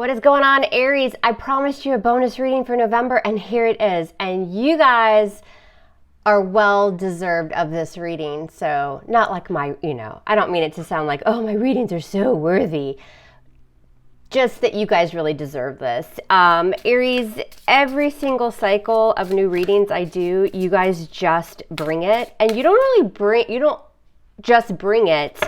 What is going on, Aries? I promised you a bonus reading for November, and here it is. And you guys are well deserved of this reading. So not like my, I don't mean it to sound like, oh, my readings are so worthy. Just that you guys really deserve this. Aries, every single cycle of new readings I do, you guys just bring it. And you don't just bring it.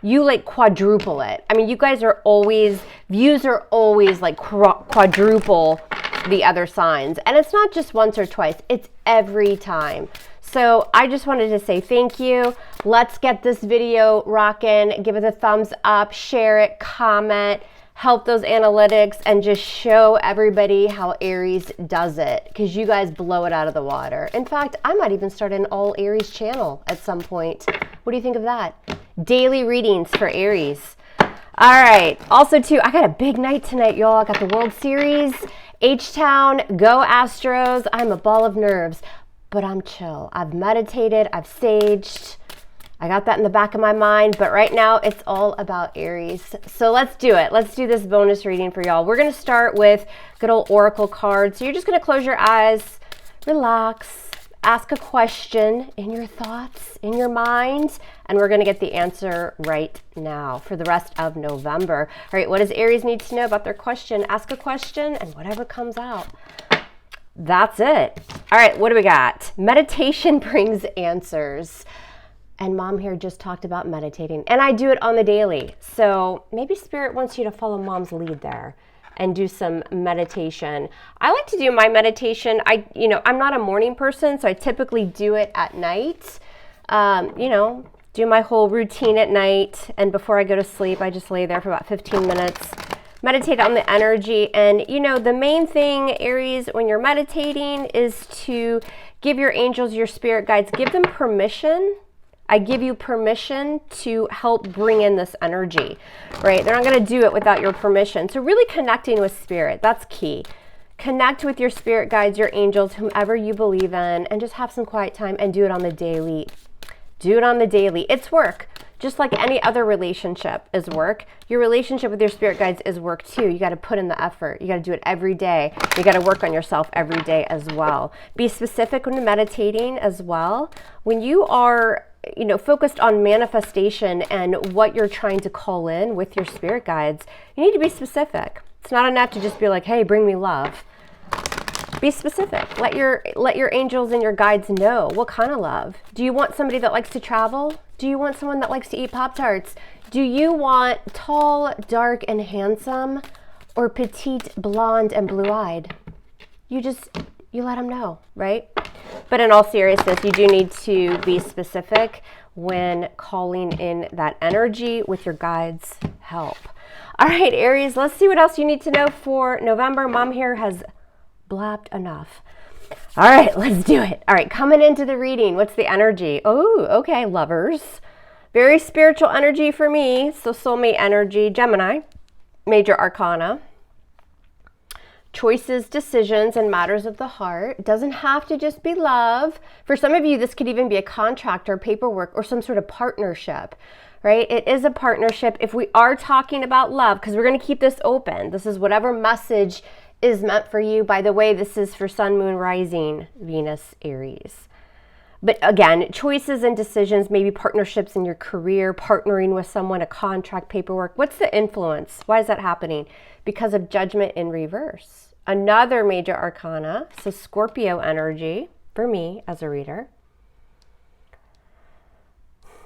You like quadruple it. I mean, you guys are always, views are always like quadruple the other signs. And it's not just once or twice, it's every time. So I just wanted to say thank you. Let's get this video rocking. Give it a thumbs up, share it, comment, help those analytics, and just show everybody how Aries does it, because you guys blow it out of the water. In fact, I might even start an all Aries channel at some point. What do you think of that? Daily readings for Aries. All right. Also, too, I got a big night tonight, y'all. I got the World Series, H-Town, go Astros. I'm a ball of nerves, but I'm chill. I've meditated. I've saged. I got that in the back of my mind, but right now it's all about Aries. So let's do it. Let's do this bonus reading for y'all. We're going to start with good old oracle cards. So you're just going to close your eyes, relax, ask a question in your thoughts, in your mind, and we're going to get the answer right now for the rest of November. All right, what does Aries need to know about their question? Ask a question, and whatever comes out. That's it. All right, what do we got? Meditation brings answers. And Mom here just talked about meditating, and I do it on the daily. So maybe Spirit wants you to follow Mom's lead there and do some meditation. I like to do my meditation. I'm not a morning person, so I typically do it at night. Do my whole routine at night, and before I go to sleep, I just lay there for about 15 minutes, meditate on the energy. And the main thing, Aries, when you're meditating is to give your angels, your spirit guides, give them permission. I give you permission to help bring in this energy, right? They're not going to do it without your permission. So really connecting with spirit, that's key. Connect with your spirit guides, your angels, whomever you believe in, and just have some quiet time and do it on the daily. Do it on the daily. It's work. Just like any other relationship is work. Your relationship with your spirit guides is work too. You got to put in the effort. You got to do it every day. You got to work on yourself every day as well. Be specific when meditating as well. When you are focused on manifestation and what you're trying to call in with your spirit guides, you need to be specific. It's not enough to just be like, hey, bring me love. Be specific. Let your angels and your guides know what kind of love. Do you want somebody that likes to travel? Do you want someone that likes to eat Pop-Tarts? Do you want tall, dark, and handsome, or petite, blonde, and blue-eyed? You let them know, right? But in all seriousness, you do need to be specific when calling in that energy with your guides' help. All right, Aries, let's see what else you need to know for November. Mom here has blabbed enough. All right, let's do it. All right, coming into the reading, what's the energy? Oh, okay, lovers. Very spiritual energy for me. So soulmate energy, Gemini, major arcana. Choices, decisions, and matters of the heart. It doesn't have to just be love. For some of you, this could even be a contract or paperwork or some sort of partnership, right? It is a partnership. If we are talking about love, because we're going to keep this open. This is whatever message is meant for you. By the way, this is for Sun, Moon, Rising, Venus, Aries. But again, choices and decisions, maybe partnerships in your career, partnering with someone, a contract, paperwork. What's the influence? Why is that happening? Because of Judgment in reverse. Another major arcana, so Scorpio energy for me as a reader.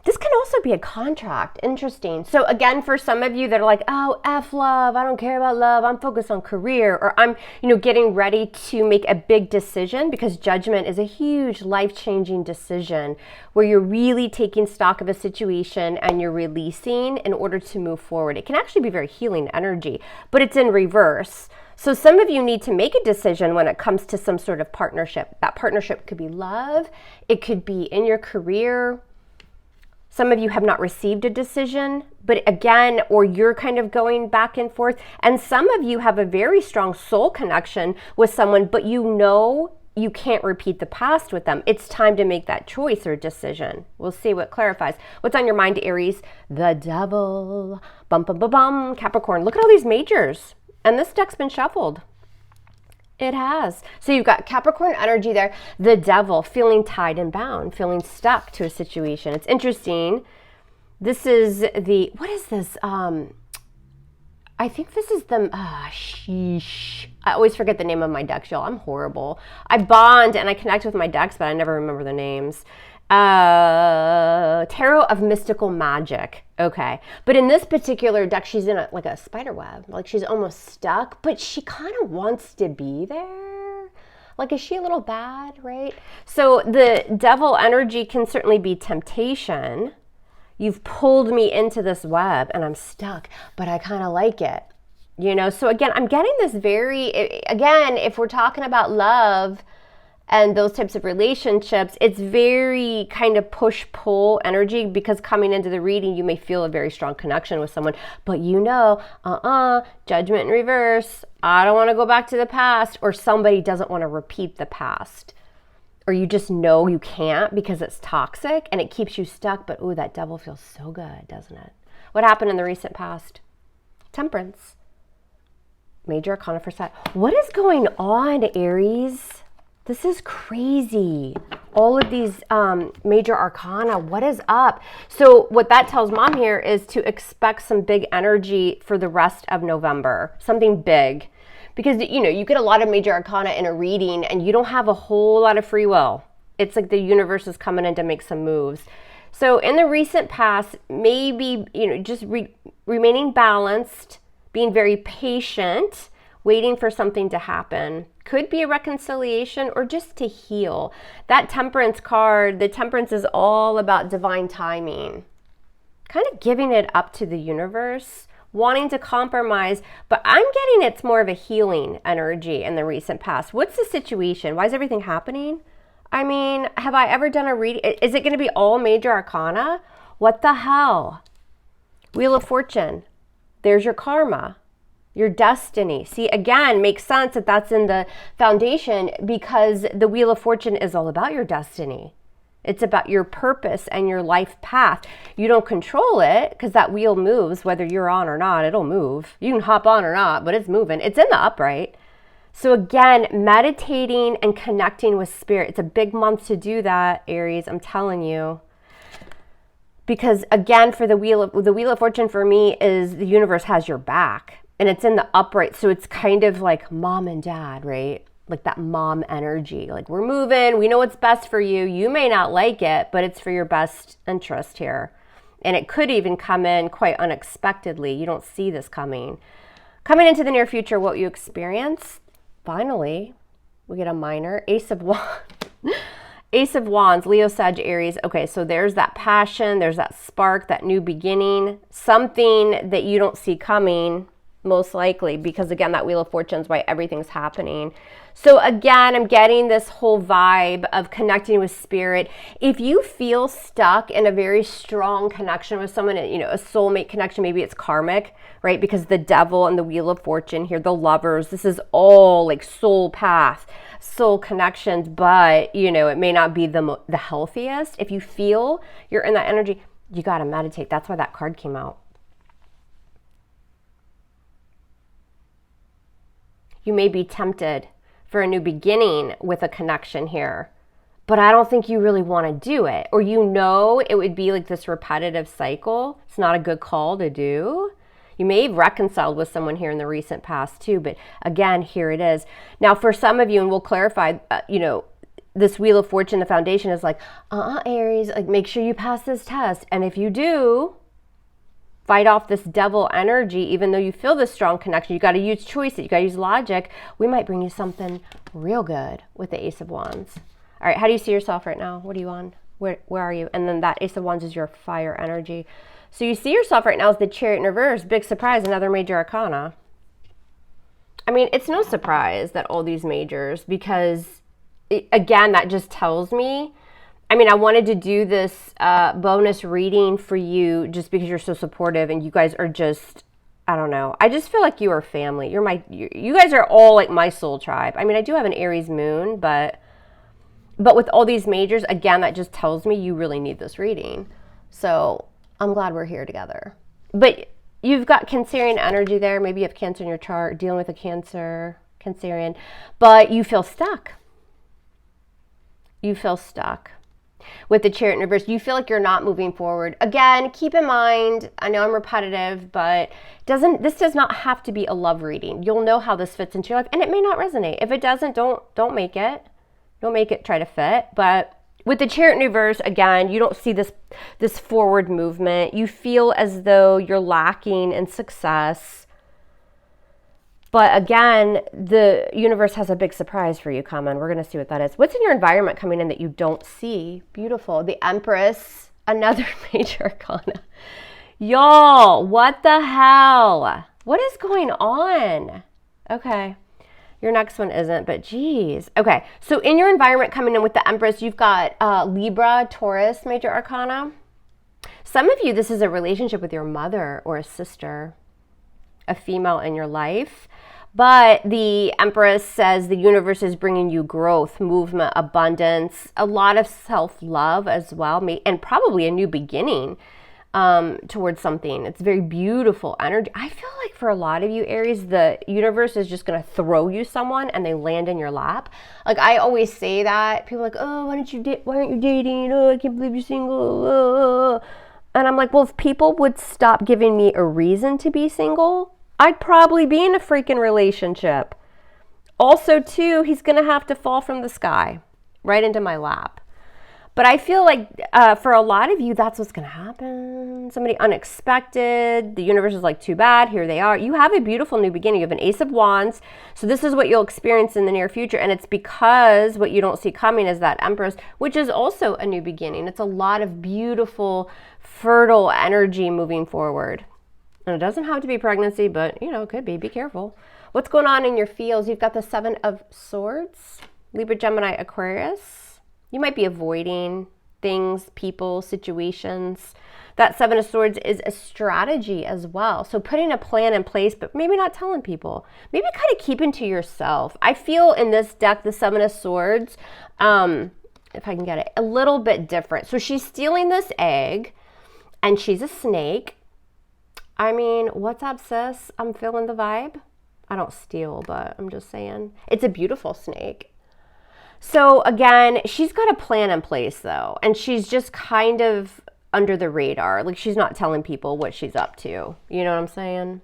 This can also be a contract. Interesting. So again, for some of you that are like, oh, F love, I don't care about love, I'm focused on career, or I'm, getting ready to make a big decision, because Judgment is a huge life-changing decision where you're really taking stock of a situation and you're releasing in order to move forward. It can actually be very healing energy, but it's in reverse. So some of you need to make a decision when it comes to some sort of partnership. That partnership could be love. It could be in your career. Some of you have not received a decision, but again, or you're kind of going back and forth. And some of you have a very strong soul connection with someone, but you can't repeat the past with them. It's time to make that choice or decision. We'll see what clarifies. What's on your mind, Aries? The devil. Bum, bum, bum, bum. Capricorn. Look at all these majors. And this deck's been shuffled. It has. So you've got Capricorn energy there. The Devil, feeling tied and bound, feeling stuck to a situation. It's interesting. This is the, what is this? I think this is the, sheesh. I always forget the name of my decks, y'all. I'm horrible. I bond and I connect with my decks, but I never remember the names. Tarot of Mystical Magic. Okay. But in this particular deck, she's in like a spider web. Like she's almost stuck, but she kind of wants to be there. Like, is she a little bad, right? So the Devil energy can certainly be temptation. You've pulled me into this web and I'm stuck, but I kind of like it. You know, so again, I'm getting this very, again, if we're talking about love and those types of relationships, it's very kind of push-pull energy, because coming into the reading, you may feel a very strong connection with someone, but you know, judgment in reverse. I don't want to go back to the past, or somebody doesn't want to repeat the past. Or you just know you can't because it's toxic and it keeps you stuck. But ooh, that Devil feels so good, doesn't it? What happened in the recent past? Temperance. Major Arcana for Sat. What is going on, Aries? This is crazy. All of these major arcana, what is up? So what that tells Mom here is to expect some big energy for the rest of November. Something big. Because, you know, you get a lot of major arcana in a reading and you don't have a whole lot of free will. It's like the universe is coming in to make some moves. So in the recent past, maybe, you know, just remaining balanced, being very patient, waiting for something to happen. Could be a reconciliation or just to heal. That Temperance card, the Temperance is all about divine timing. Kind of giving it up to the universe. Wanting to compromise, but I'm getting it's more of a healing energy in the recent past. What's the situation? Why is everything happening? I mean, have I ever done a reading? Is it going to be all major arcana? What the hell? Wheel of Fortune. There's your karma, your destiny. See, again, makes sense that that's in the foundation, because the Wheel of Fortune is all about your destiny. It's about your purpose and your life path. You don't control it because that wheel moves, whether you're on or not, it'll move. You can hop on or not, but it's moving. It's in the upright. So again, meditating and connecting with spirit. It's a big month to do that, Aries, I'm telling you. Because again, for the Wheel of Fortune for me is the universe has your back and it's in the upright. So it's kind of like mom and dad, right? Like that mom energy, like we're moving, we know what's best for you. You may not like it, but it's for your best interest here. And it could even come in quite unexpectedly. You don't see this coming. Coming into the near future, what you experience, finally, we get a minor, Ace of Wands. Ace of Wands, Leo, Sag, Aries. Okay, so there's that passion, there's that spark, that new beginning, something that you don't see coming, most likely, because again, that Wheel of Fortune is why everything's happening. So again, I'm getting this whole vibe of connecting with spirit. If you feel stuck in a very strong connection with someone, you know, a soulmate connection, maybe it's karmic, right? Because the Devil and the Wheel of Fortune here, the Lovers, this is all like soul path, soul connections, but you know, it may not be the healthiest. If you feel you're in that energy, you got to meditate. That's why that card came out. You may be tempted for a new beginning with a connection here, but I don't think you really want to do it. Or you know it would be like this repetitive cycle. It's not a good call to do. You may have reconciled with someone here in the recent past too, but again, here it is. Now for some of you, and we'll clarify, you know, this Wheel of Fortune, the foundation is like, Aries, like make sure you pass this test. And if you do, fight off this Devil energy, even though you feel this strong connection. You got to use choice, you got to use logic. We might bring you something real good with the Ace of Wands. All right, how do you see yourself right now? What are you on? Where are you? And then that Ace of Wands is your fire energy. So you see yourself right now as the Chariot in reverse. Big surprise, another major arcana. I mean, it's no surprise that all these majors, because again, that just tells me, I mean, I wanted to do this bonus reading for you just because you're so supportive and you guys are just, I don't know. I just feel like you are family. You guys are all like my soul tribe. I mean, I do have an Aries moon, but with all these majors, again, that just tells me you really need this reading. So I'm glad we're here together. But you've got Cancerian energy there. Maybe you have Cancer in your chart, dealing with a Cancerian, but you feel stuck. You feel stuck. With the Chariot in reverse, you feel like you're not moving forward. Again, keep in mind, I know I'm repetitive, but this does not have to be a love reading. You'll know how this fits into your life, and it may not resonate. If it doesn't, don't make it. Don't make it try to fit. But with the Chariot in reverse, again, you don't see this forward movement. You feel as though you're lacking in success. But again, the universe has a big surprise for you coming. We're going to see what that is. What's in your environment coming in that you don't see? Beautiful. The Empress, another major arcana. Y'all, what the hell? What is going on? Okay. Your next one isn't, but geez. Okay. So in your environment coming in with the Empress, you've got Libra, Taurus, major arcana. Some of you, this is a relationship with your mother or a sister, a female in your life. But the Empress says the universe is bringing you growth, movement, abundance, a lot of self-love as well, and probably a new beginning towards something. It's very beautiful energy. I feel like for a lot of you, Aries, the universe is just going to throw you someone and they land in your lap. Like I always say that. People are like, oh, why aren't you dating? Oh, I can't believe you're single. Oh. And I'm like, well, if people would stop giving me a reason to be single, I'd probably be in a freaking relationship. Also, too, he's going to have to fall from the sky right into my lap. But I feel like for a lot of you, that's what's going to happen. Somebody unexpected. The universe is like, too bad. Here they are. You have a beautiful new beginning. You have an Ace of Wands. So this is what you'll experience in the near future. And it's because what you don't see coming is that Empress, which is also a new beginning. It's a lot of beautiful, fertile energy moving forward. And it doesn't have to be pregnancy, but, it could be. Be careful. What's going on in your fields? You've got the Seven of Swords, Libra, Gemini, Aquarius. You might be avoiding things, people, situations. That Seven of Swords is a strategy as well. So putting a plan in place, but maybe not telling people. Maybe kind of keeping to yourself. I feel in this deck, the Seven of Swords, if I can get it, a little bit different. So she's stealing this egg, and she's a snake. I mean, what's up, sis? I'm feeling the vibe. I don't steal, but I'm just saying. It's a beautiful snake. So again, she's got a plan in place though. And she's just kind of under the radar. Like she's not telling people what she's up to. You know what I'm saying?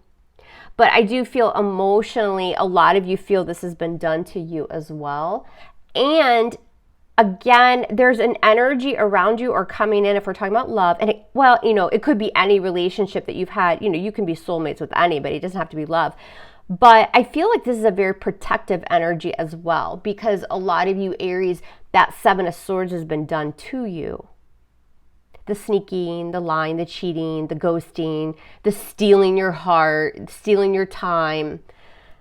But I do feel emotionally, a lot of you feel this has been done to you as well. And again, there's an energy around you or coming in if we're talking about love. And it could be any relationship that you've had. You can be soulmates with anybody. It doesn't have to be love. But I feel like this is a very protective energy as well, because a lot of you Aries, that Seven of Swords has been done to you. The sneaking, the lying, the cheating, the ghosting, the stealing your heart, stealing your time,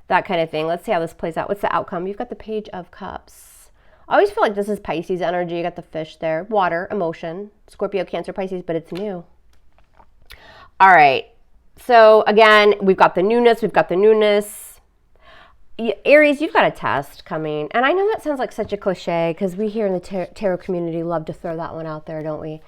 that kind of thing. Let's see how this plays out. What's the outcome? You've got the Page of Cups. I always feel like this is Pisces energy. You got the fish there. Water, emotion, Scorpio, Cancer, Pisces, but it's new. All right. So again, we've got the newness. Aries, you've got a test coming. And I know that sounds like such a cliche because we here in the tarot community love to throw that one out there, don't we?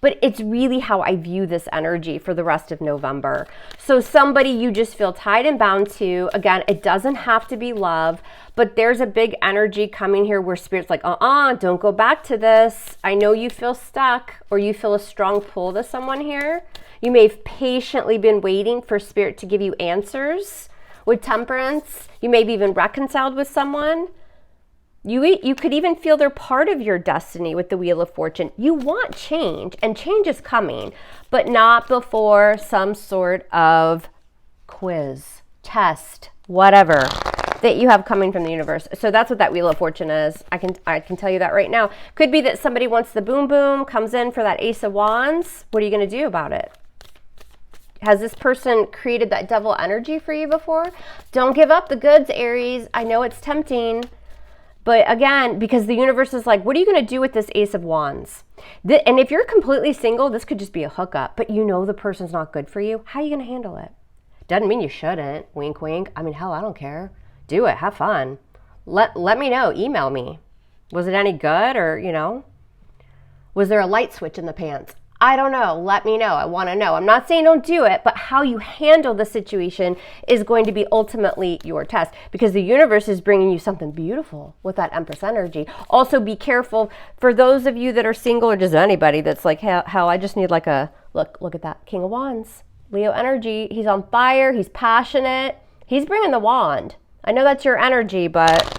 But it's really how I view this energy for the rest of November. So somebody you just feel tied and bound to. Again, it doesn't have to be love, but there's a big energy coming here where Spirit's like, don't go back to this. I know you feel stuck or you feel a strong pull to someone here. You may have patiently been waiting for Spirit to give you answers. With Temperance, you may have even reconciled with someone. You could even feel they're part of your destiny with the Wheel of Fortune. You want change, and change is coming, but not before some sort of quiz, test, whatever that you have coming from the universe. So that's what that Wheel of Fortune is. I can tell you that right now. Could be that somebody wants the boom boom, comes in for that Ace of Wands. What are you going to do about it? Has this person created that devil energy for you before? Don't give up the goods, Aries. I know it's tempting. But again, because the universe is like, what are you going to do with this Ace of Wands? And if you're completely single, this could just be a hookup. But you know the person's not good for you. How are you going to handle it? Doesn't mean you shouldn't. Wink, wink. I mean, hell, I don't care. Do it. Have fun. Let me know. Email me. Was it any good or, was there a light switch in the pants? I don't know. Let me know. I want to know. I'm not saying don't do it, but how you handle the situation is going to be ultimately your test, because the universe is bringing you something beautiful with that Empress energy. Also, be careful for those of you that are single, or just anybody that's like, hell, I just need like a, look at that King of Wands. Leo energy. He's on fire. He's passionate. He's bringing the wand. I know that's your energy, but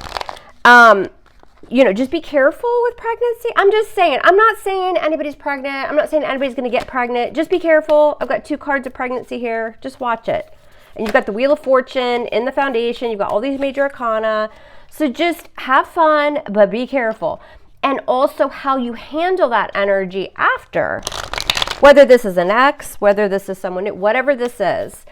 you know, just be careful with pregnancy. I'm just saying, I'm not saying anybody's pregnant. I'm not saying anybody's going to get pregnant. Just be careful. I've got 2 cards of pregnancy here. Just watch it. And you've got the Wheel of Fortune in the foundation. You've got all these major arcana. So just have fun, but be careful. And also how you handle that energy after. Whether this is an ex, whether this is someone new, whatever this is.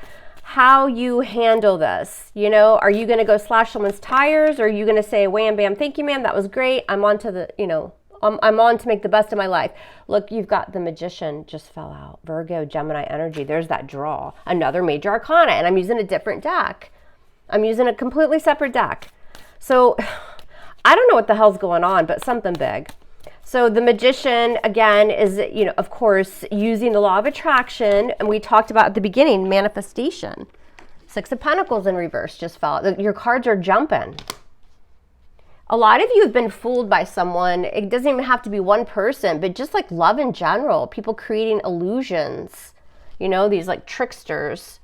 How you handle this, you know, are you going to go slash someone's tires, or are you going to say, wham, bam, thank you, ma'am, that was great, I'm on to the, you know, I'm on to make the best of my life. Look, you've got the Magician just fell out. Virgo, Gemini energy, there's that draw. Another major arcana, and I'm using a different deck. I'm using a completely separate deck. So I don't know what the hell's going on, but something big. So the Magician, again, is, you know, of course, using the law of attraction. And we talked about at the beginning, manifestation. 6 of Pentacles in reverse just fell out. Your cards are jumping. A lot of you have been fooled by someone. It doesn't even have to be one person, but just like love in general. People creating illusions, you know, these like tricksters,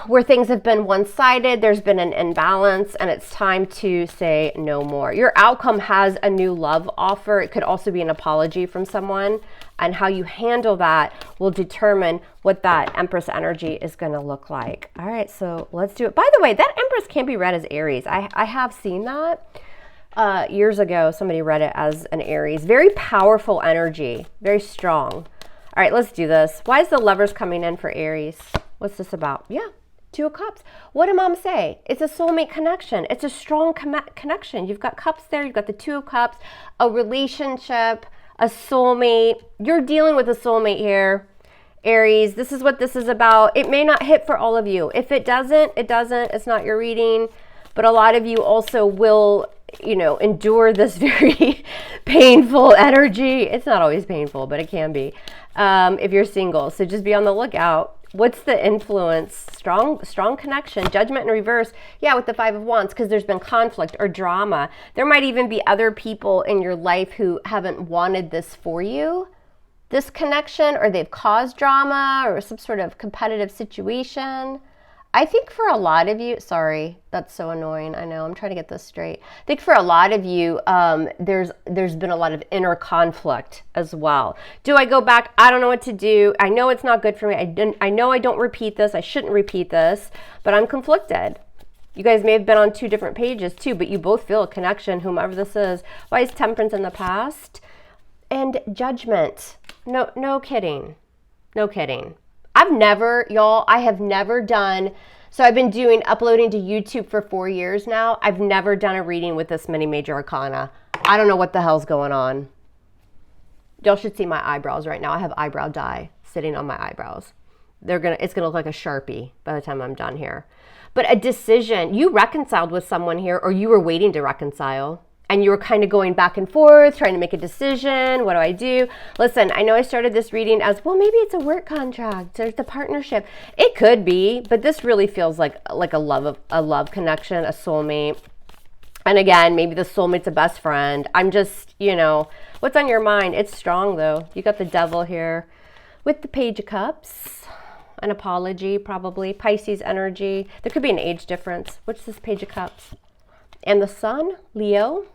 where things have been one-sided, there's been an imbalance, and it's time to say no more. Your outcome has a new love offer. It could also be an apology from someone, and how you handle that will determine what that Empress energy is going to look like. All right, so let's do it. By the way, that Empress can be read as Aries. I have seen that. Years ago, somebody read it as an Aries. Very powerful energy, very strong. All right, let's do this. Why is the Lovers coming in for Aries? What's this about? Yeah, 2 of Cups. What did Mom say? It's a soulmate connection. It's a strong connection. You've got Cups there. You've got the 2 of Cups, a relationship, a soulmate. You're dealing with a soulmate here, Aries. This is what this is about. It may not hit for all of you. If it doesn't, it doesn't. It's not your reading. But a lot of you also will, you know, endure this very painful energy. It's not always painful, but it can be if you're single. So just be on the lookout. What's the influence? Strong connection. Judgment in reverse. Yeah, with the 5 of Wands, because there's been conflict or drama. There might even be other people in your life who haven't wanted this for you, this connection, or they've caused drama or some sort of competitive situation. I think for a lot of you, sorry, that's so annoying. I know, I'm trying to get this straight. I think for a lot of you, there's been a lot of inner conflict as well. Do I go back? I don't know what to do. I know it's not good for me. I know I don't repeat this. I shouldn't repeat this, but I'm conflicted. You guys may have been on 2 different pages too, but you both feel a connection, whomever this is. Why is Temperance in the past? And Judgment. No kidding. No kidding. I have never done, so I've been uploading to YouTube for 4 years now. I've never done a reading with this many major arcana. I don't know what the hell's going on. Y'all should see my eyebrows right now. I have eyebrow dye sitting on my eyebrows. It's gonna look like a Sharpie by the time I'm done here. But a decision, you reconciled with someone here, or you were waiting to reconcile. And you were kind of going back and forth, trying to make a decision. What do I do? Listen, I know I started this reading as, well, maybe it's a work contract. There's the partnership. It could be, but this really feels like a love connection, a soulmate. And again, maybe the soulmate's a best friend. I'm just, you know, what's on your mind? It's strong, though. You got the Devil here with the Page of Cups. An apology, probably. Pisces energy. There could be an age difference. What's this Page of Cups? And the Sun, Leo.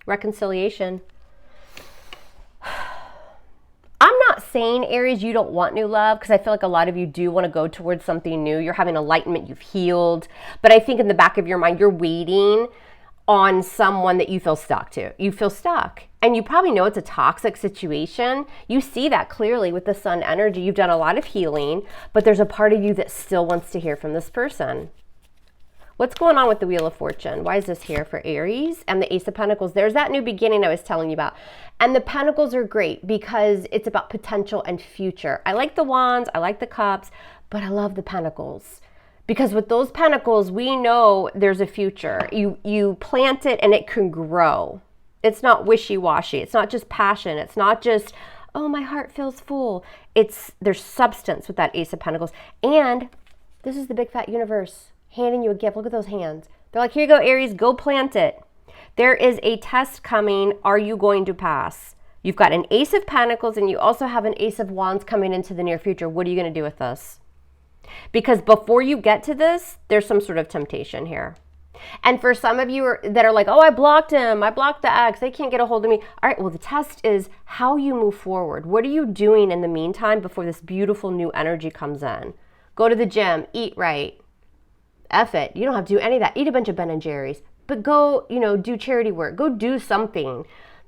Reconciliation. I'm not saying, Aries, you don't want new love, because I feel like a lot of you do want to go towards something new. You're having enlightenment, you've healed. But I think in the back of your mind, you're waiting on someone that you feel stuck to. You feel stuck. And you probably know it's a toxic situation. You see that clearly with the Sun energy. You've done a lot of healing, but there's a part of you that still wants to hear from this person. What's going on with the Wheel of Fortune? Why is this here for Aries? And the Ace of Pentacles. There's that new beginning I was telling you about. And the Pentacles are great because it's about potential and future. I like the Wands, I like the Cups, but I love the Pentacles. Because with those Pentacles, we know there's a future. You plant it and it can grow. It's not wishy-washy. It's not just passion. It's not just oh, my heart feels full. There's substance with that Ace of Pentacles. And this is the big fat universe handing you a gift. Look at those hands. They're like, here you go, Aries, go plant it. There is a test coming. Are you going to pass? You've got an Ace of Pentacles and you also have an Ace of Wands coming into the near future. What are you going to do with this? Because before you get to this, there's some sort of temptation here. And for some of you that are like, oh, I blocked him. I blocked the ex. They can't get a hold of me. All right, well, the test is how you move forward. What are you doing in the meantime before this beautiful new energy comes in? Go to the gym, eat right. F it. You don't have to do any of that. Eat a bunch of Ben and Jerry's. But go, do charity work. Go do something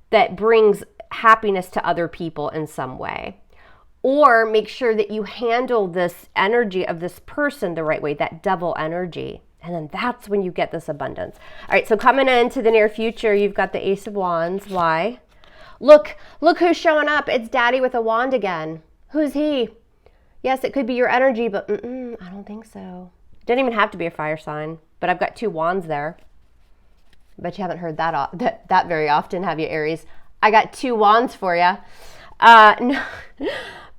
that brings happiness to other people in some way. Or make sure that you handle this energy of this person the right way, that devil energy. And then that's when you get this abundance. All right, so coming into the near future, you've got the Ace of Wands. Why? Look who's showing up. It's Daddy with a wand again. Who's he? Yes, it could be your energy, but I don't think so. Doesn't even have to be a fire sign, but I've got 2 wands there. Bet you haven't heard that very often, have you, Aries? I got 2 wands for you. No.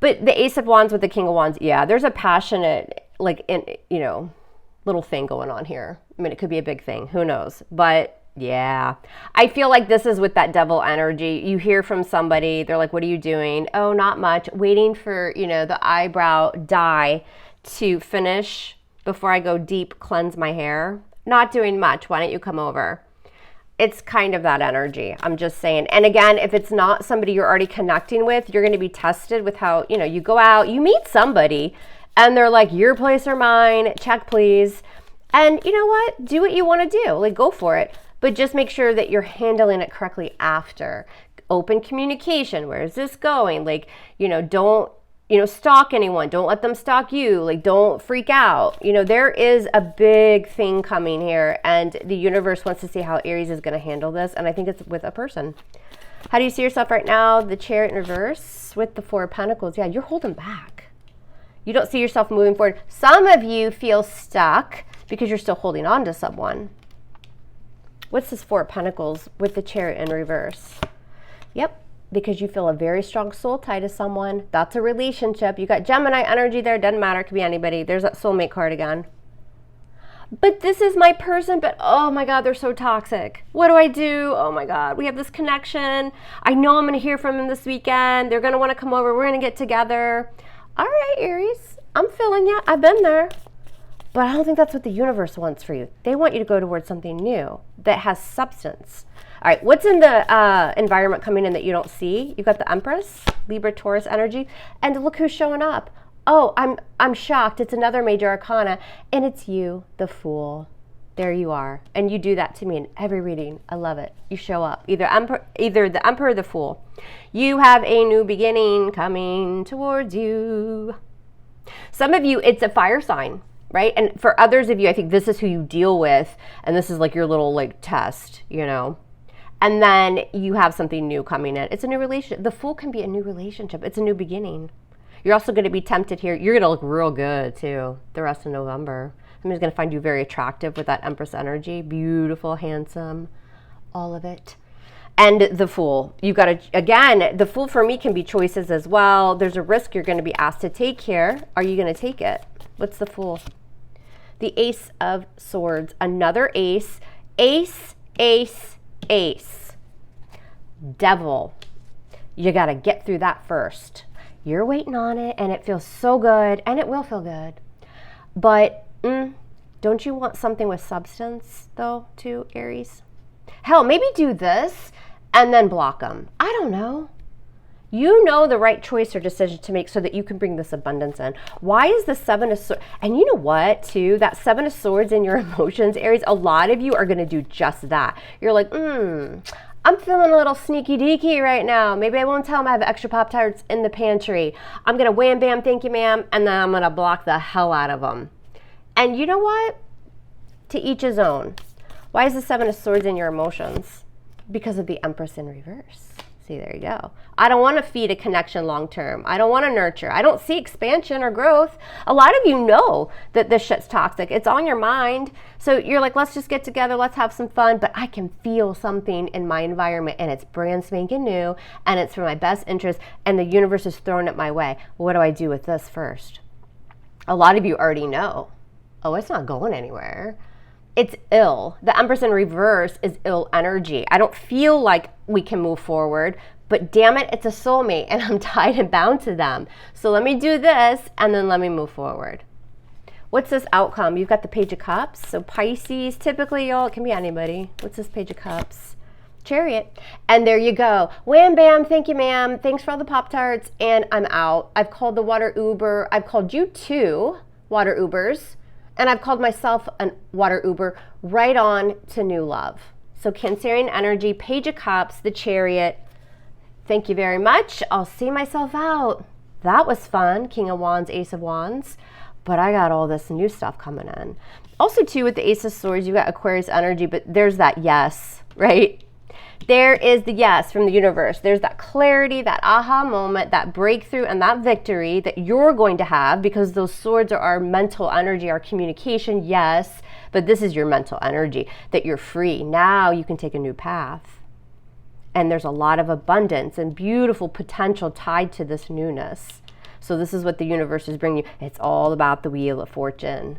But the Ace of Wands with the King of Wands, yeah, there's a passionate, little thing going on here. I mean, it could be a big thing. Who knows? But yeah, I feel like this is with that devil energy. You hear from somebody, they're like, what are you doing? Oh, not much. Waiting for, the eyebrow dye to finish before I go deep, cleanse my hair. Not doing much. Why don't you come over? It's kind of that energy. I'm just saying. And again, if it's not somebody you're already connecting with, you're going to be tested with how, you go out, you meet somebody and they're like, your place or mine, check please. And you know what? Do what you want to do. Like, go for it. But just make sure that you're handling it correctly after. Open communication. Where is this going? Like, don't, stalk anyone. Don't let them stalk you. Like, don't freak out. There is a big thing coming here, and the universe wants to see how Aries is going to handle this, and I think it's with a person. How do you see yourself right now? The Chariot in reverse with the 4 of Pentacles. Yeah, you're holding back. You don't see yourself moving forward. Some of you feel stuck because you're still holding on to someone. What's this 4 of Pentacles with the Chariot in reverse? Yep. Because you feel a very strong soul tie to someone. That's a relationship. You got Gemini energy there. Doesn't matter. It could be anybody. There's that soulmate card again. But this is my person, but oh my God, they're so toxic. What do I do? Oh my God, we have this connection. I know I'm going to hear from them this weekend. They're going to want to come over. We're going to get together. All right, Aries, I'm feeling you. I've been there. But I don't think that's what the universe wants for you. They want you to go towards something new that has substance. All right, what's in the environment coming in that you don't see? You've got the Empress, Libra, Taurus energy, and look who's showing up. Oh, I'm shocked. It's another major arcana, and it's you, the Fool. There you are, and you do that to me in every reading. I love it. You show up, either the Emperor or the Fool. You have a new beginning coming towards you. Some of you, it's a fire sign, right? And for others of you, I think this is who you deal with, and this is like your little test, And then you have something new coming in. It's a new relationship. The Fool can be a new relationship. It's a new beginning. You're also going to be tempted here. You're going to look real good too the rest of November. Somebody's going to find you very attractive with that Empress energy. Beautiful, handsome, all of it. And the Fool. You got to, again, the Fool for me can be choices as well. There's a risk you're going to be asked to take here. Are you going to take it? What's the Fool? The Ace of Swords. Another ace. Ace, ace, ace. Devil. You got to get through that first. You're waiting on it, and it feels so good, and it will feel good. But don't you want something with substance, though, too, Aries? Hell, maybe do this and then block them. I don't know. You know the right choice or decision to make so that you can bring this abundance in. Why is the 7 of Swords? And you know what, too? That 7 of Swords in your emotions, Aries, a lot of you are going to do just that. You're like, I'm feeling a little sneaky deaky right now. Maybe I won't tell them I have extra Pop-Tarts in the pantry. I'm going to wham, bam, thank you, ma'am, and then I'm going to block the hell out of them. And you know what? To each his own. Why is the 7 of Swords in your emotions? Because of the Empress in reverse. See, there you go. I don't want to feed a connection long term. I don't want to nurture. I don't see expansion or growth. A lot of you know that this shit's toxic. It's on your mind. So you're like, let's just get together. Let's have some fun. But I can feel something in my environment and it's brand spanking new and it's for my best interest and the universe is throwing it my way. What do I do with this first? A lot of you already know. Oh, it's not going anywhere. It's ill. The Empress in reverse is ill energy. I don't feel like we can move forward, but damn it, it's a soulmate and I'm tied and bound to them. So let me do this and then let me move forward. What's this outcome? You've got the Page of Cups. So Pisces, typically, y'all, it can be anybody. What's this Page of Cups? Chariot. And there you go. Wham, bam, thank you, ma'am. Thanks for all the Pop-Tarts. And I'm out. I've called the water Uber. I've called you 2 water Ubers. And I've called myself a water Uber right on to new love. So Cancerian energy, Page of Cups, the Chariot. Thank you very much. I'll see myself out. That was fun. King of Wands, Ace of Wands. But I got all this new stuff coming in. Also, too, with the Ace of Swords, you got Aquarius energy, but there's that yes, right? There is the yes from the universe. There's that clarity, that aha moment, that breakthrough, and that victory that you're going to have because those swords are our mental energy, our communication, yes, but this is your mental energy, that you're free. Now you can take a new path. And there's a lot of abundance and beautiful potential tied to this newness. So this is what the universe is bringing you. It's all about the Wheel of Fortune.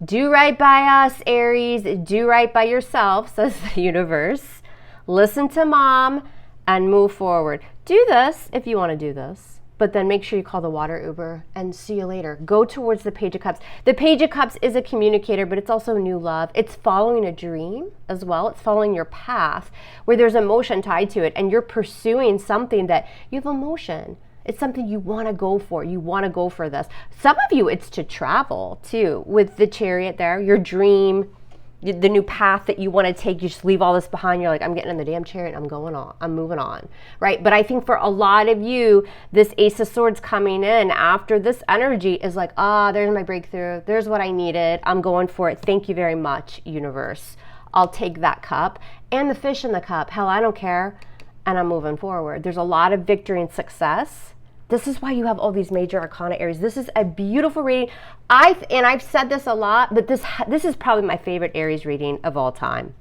Do right by us, Aries. Do right by yourself, says the universe. Listen to mom and move forward. Do this if you want to do this, but then make sure you call the water Uber and see you later. Go towards the Page of Cups. The Page of Cups is a communicator, but it's also new love. It's following a dream as well. It's following your path where there's emotion tied to it and you're pursuing something that you have emotion. It's something you want to go for. You want to go for this. Some of you, it's to travel too with the Chariot there, your dream, the new path that you want to take. You just leave all this behind. You're like, I'm getting in the damn Chariot. I'm going on. I'm moving on, right? But I think for a lot of you, this Ace of Swords coming in after this energy is like, there's my breakthrough. There's what I needed. I'm going for it. Thank you very much, universe. I'll take that cup and the fish in the cup. Hell, I don't care. And I'm moving forward. There's a lot of victory and success. This is why you have all these major arcana, Aries. This is a beautiful reading. I've said this a lot, but this is probably my favorite Aries reading of all time.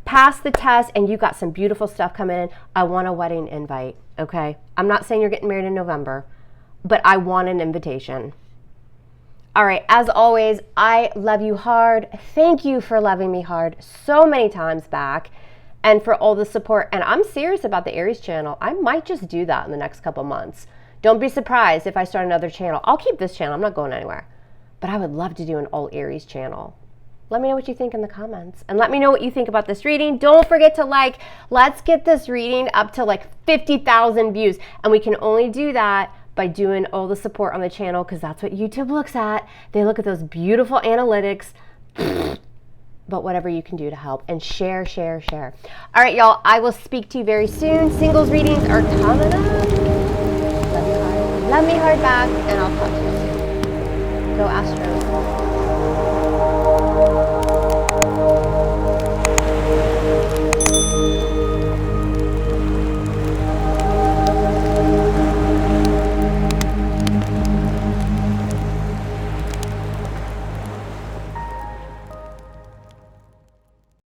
Pass the test and you got some beautiful stuff coming in. I want a wedding invite, okay? I'm not saying you're getting married in November, but I want an invitation. All right, as always, I love you hard. Thank you for loving me hard so many times back. And for all the support. And I'm serious about the Aries channel. I might just do that in the next couple months. Don't be surprised if I start another channel. I'll keep this channel. I'm not going anywhere. But I would love to do an all Aries channel. Let me know what you think in the comments. And let me know what you think about this reading. Don't forget to like. Let's get this reading up to like 50,000 views. And we can only do that by doing all the support on the channel because that's what YouTube looks at. They look at those beautiful analytics. But whatever you can do to help and share. All right, y'all, I will speak to you very soon. Singles readings are coming up. Love me hard back, and I'll talk to you soon. Go Astro.